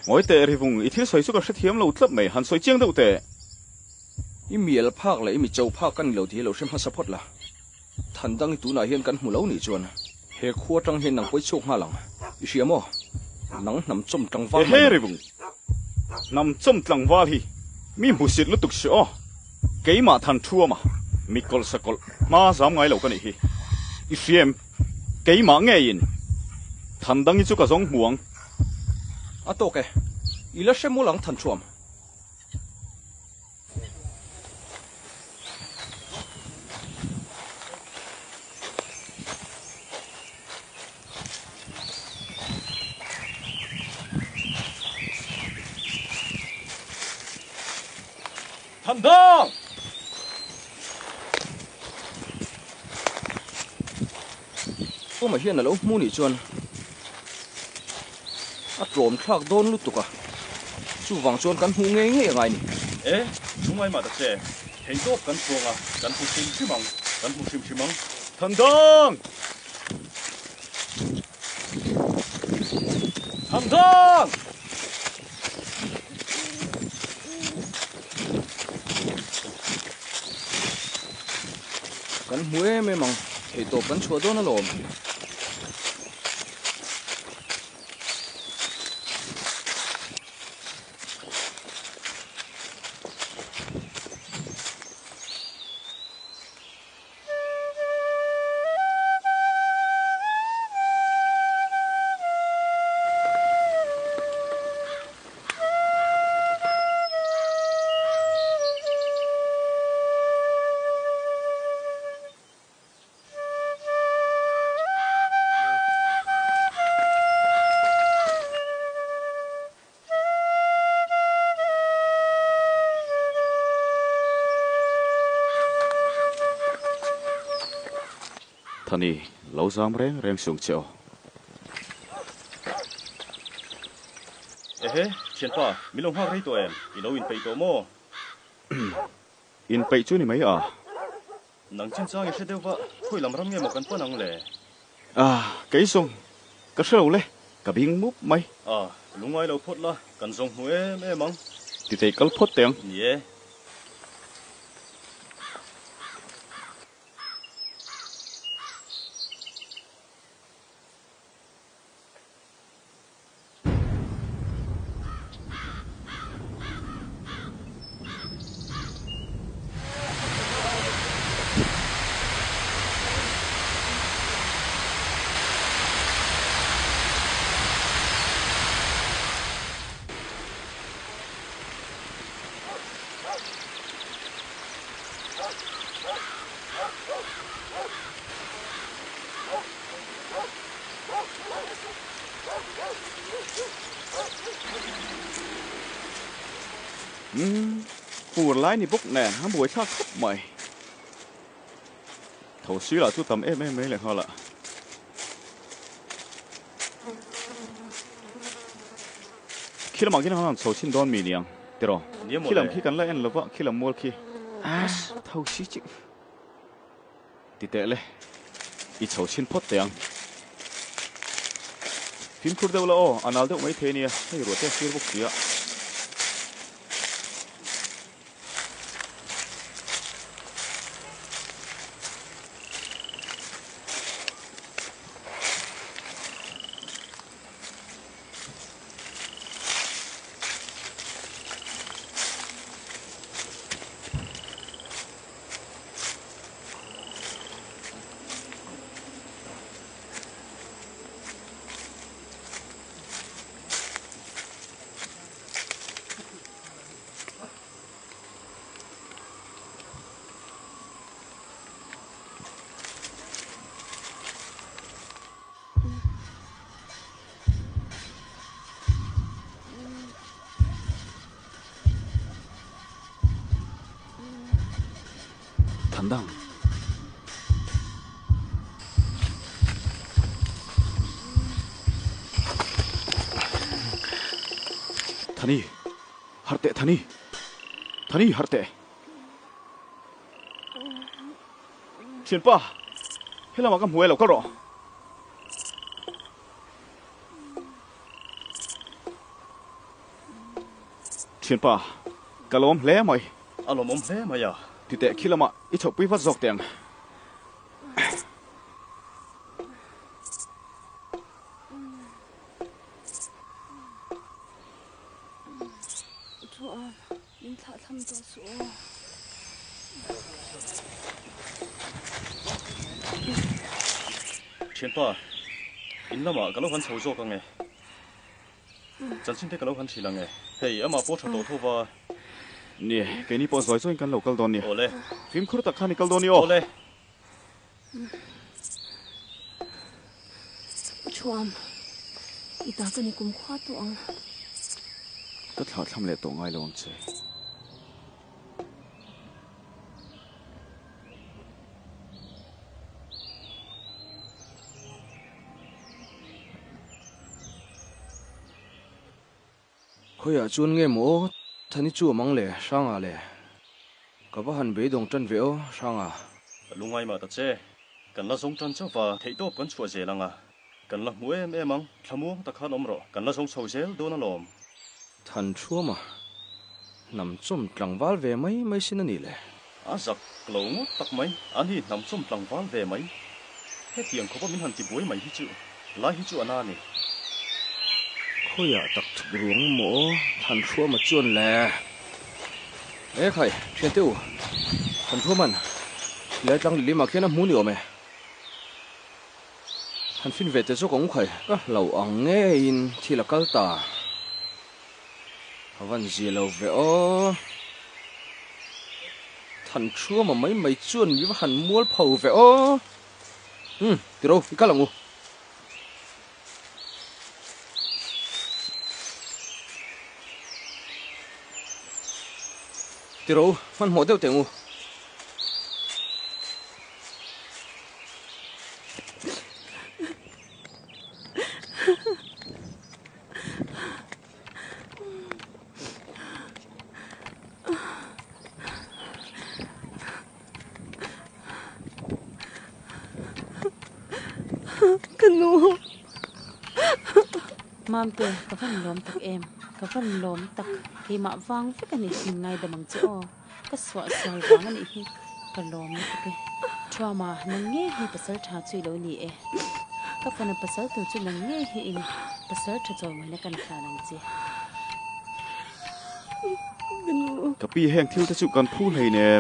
ngồi tệ thì vùng ít thiếu soi suốt các thiếm lâu thấp mày hắn soi chiang đâu tệ imiel phak lại imi châu phak căn lâu thì lâu xem hắn support là thần đang tu nải hiền căn mù lâu nỉ chuan he khua trăng hiền nằng quấy chok nga lang isiamo nắng nằm trong trăng vang he rồi vùng nằm trong trăng vang hi mi mù xịt lúc tục sửa cái mà thần thua mà mi col sakol mà dám ngay lâu cái này hi isiam cái mà nghe in thần đang như cái giống muang à tốt cái ila xem mua lăng thần chuam thần đang có mà hiền là lâu mua nỉ chuan à trộm khạc đôn lúc tục à chú vàng chuan căn hu nghe nghe ngay nỉ ê chúng ai mà đặc trẻ thấy tốt căn chuông à căn hu sim xí măng căn hu sim xí măng thần đang thần đang căn muối mê măng thì tổ căn chua đôn nó lồm thani lâu giam reng reng sung cheo ê chiến pa mi long hoa rei to em i lo in pei to mo in pei chu ni mai à nang chin chang i se deu wa khoi lam ram nge mo kan pa nang le à cái sung cái sâu le cái bing múp mai à lung ai lo phot la kan sung huê mẹ măng thì thấy cái phot tiếng yeah phù lái ni bốc nè hắn buổi sao khóc mày thầu xí là chú tầm em ấy lại ho lạ khi làm cái nào làm sầu xin đón mì niang được rồi khi làm khi cần lại anh là vợ khi làm mua khi thầu xí chứ thì tệ lên ít sầu xin phốt tiền phim kur đâu là anh nào đâu mấy thế nè hay rồi thế xí bốc xí ạ thần đang thani harte thani thani harte chiến pa thế là mà cái muối là có rõ เชียนป่ากะลมแหลไหมอารมณ์แหลไหมอ่ะที่แต่คิดละมาอีฉกปีวัดจอกเตียงเชียนป่าอินละมากะลมพันเฉาโจกังไงจันชินเทกะลมพันฉีลังไงเฮ้ยอามาโปชโตทั่วว่าเนี่ยแกนี่ปอสอยส่วนกันเหล่ากัลดอนเนี่ยโอเล่ฟิล์มครุตักขันกัลดอนเนี่ยโอเล่ชวมอีตากันนี่กุมขวาตัวงก็ถอดทำเละตัวง่ายลงเฉยเขาอยากชวนเงี้ยหมูท่านี่จู่มังเลยช่างอะไรก็ว่าหันไปดงจันเวลช่างลุงไงมาตัดเจกันละสงจันเจ้าฟ้าเที่ยวกันชัวเจลังกันละมวยมังขมัวตะขาดอมรอกันละสงเฉาเจลโดนลมท่านชัวมานำส้มกลางวาลเวไม่สินนี่เลยอาสักกลงตักไหมอันนี้นำส้มกลางวาลเวไหมแค่เพียงเขาว่ามินหันติบวยไหมฮิจูลายฮิจูอันนี้เขาอยากตักถุกหลวงหมูท่านชัวมาจวนแลใครเชียนติ้วท่านชัวมันแล้วจังลิมาแค่น้ำมูนี่อไหมท่านฟินเวทจะเจ้าของใครก็เหล่าอังเงินที่ละกัลตาวันจีเหล่าเวอท่านชัวมาไม่จวนวิวหันมัวเผาเวอติโร่อีกแล้วงูติโร่มันหัวเดียวเต็งงูกันนูมามเตะกับฟันล้มตักเอ็มกับฟันล้มตักที่มาฟังฟิกันอีกยังไงเดมังเจ้าก็สวดสวยฟังอันอีกกันล้มตักชัวมานังเงี้ยให้ประเสริฐชาช่วยเหลือนี่กับฟันประเสริฐตัวจุนังเงี้ยให้อินประเสริฐจะจอยไว้ในกันขานังเจ้กับปีแห้งเที่ยวจะจุกันพูดให้เนี่ย